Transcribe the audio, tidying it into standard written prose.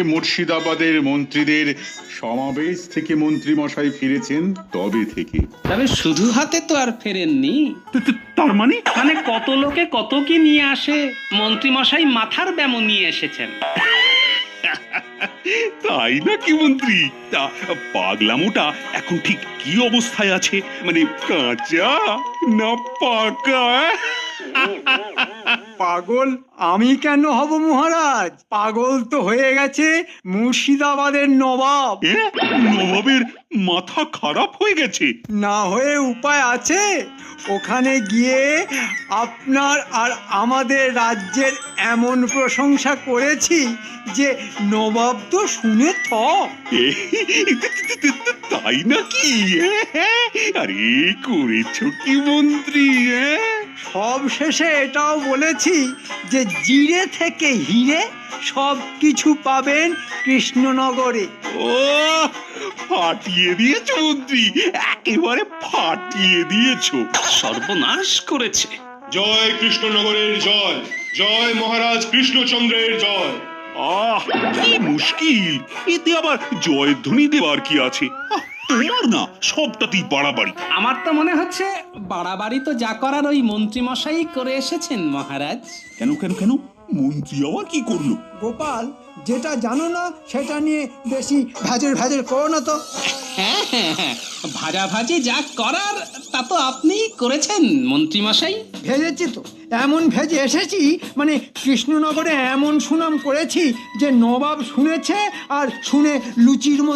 মুর্শিদাবাদের মন্ত্রীদের সমাবেশ থেকে মন্ত্রী মশাই ফিরেছেন তবে থেকে। তবে শুধু হাতে তো আর ফেরেননি। তার মানে মানে কত লোকে কত কি নিয়ে আসে, মন্ত্রী মশাই মাথার ব্যামো নিয়ে এসেছেন। তাই নাকি মন্ত্রী? তা পাগলামোটা এখন ঠিক কি অবস্থায় আছে? মানে কাঁচা না পাকা? পাগল আমি কেন হব মহারাজ? পাগল তো হয়ে গেছে মুর্শিদাবাদের নবাব। এ, নবাবের মাথা খারাপ হয়ে গেছে? না হয়ে উপায় আছে? ওখানে গিয়ে আপনার আর আমাদের রাজ্যের এমন প্রশংসা করেছি যে নবাব তো শুনে থ। এ, তাই নাকি? আরে করেছো কি মন্ত্রী? সব শেষে এটাও বলেছি যে জিরে থেকে হিরে সব কিছু পাবেন কৃষ্ণনগরে। ও, ফাটিয়ে দিয়েছো মন্ত্রী, একেবারে ফাটিয়ে দিয়েছো। সর্বনাশ করেছে। জয় কৃষ্ণনগরের জয়, জয় মহারাজ কৃষ্ণচন্দ্রের জয়। আহ, কি মুশকিল! এতে আবার জয়ধ্বনি দেবার কি আছে? তোমার না সবটাতেই বাড়াবাড়ি। আমার তো মনে হচ্ছে বাড়াবাড়ি তো যা করার ওই মন্ত্রী মশাই করে এসেছেন মহারাজ। কেন কেন কেন? মন্ত্রী আবার কি করলো? গোপাল, যেটা জানো না সেটা নিয়ে বেশি ভেজের ভেজের করো না তো। হ্যাঁ হ্যাঁ হ্যাঁ, ভাজাভাজি যা করার তা তো আপনিই করেছেন মন্ত্রী মশাই। ভেজেছি তো, এমন ভেজে এসেছি মানে কৃষ্ণনগরে এমন সুনাম করেছি যে নবাব শুনেছে আর শুনে লুচির মতো